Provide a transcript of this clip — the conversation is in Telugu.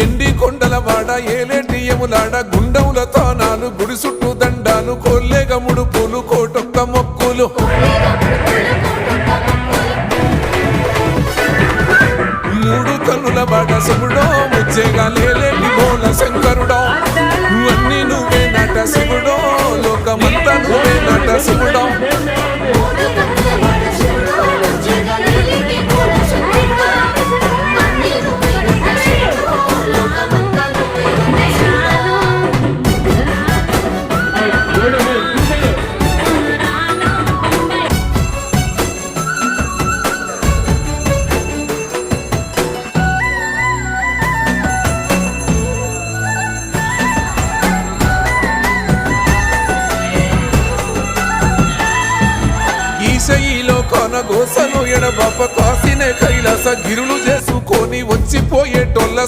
ఎండి కొండల వాడ ఏలేటి యములాడ గుండముల తానాలు గుడి చుట్టూ దండాలు కొల్లేగ ముడుపులు కోటొక్క మొక్కులు మూడు కన్నుల బాట శివుడో ముచ్చేగా లేలేటి బోల శంకరుడో అన్ని నువ్వే నట శివుడో లోకమంతా నువ్వే నట శివుడో ఈశయిలో కొనగోసను ఎడబాప కాసినే కైలాస గిరులు చేసుకొని వచ్చిపోయేటోళ్ళ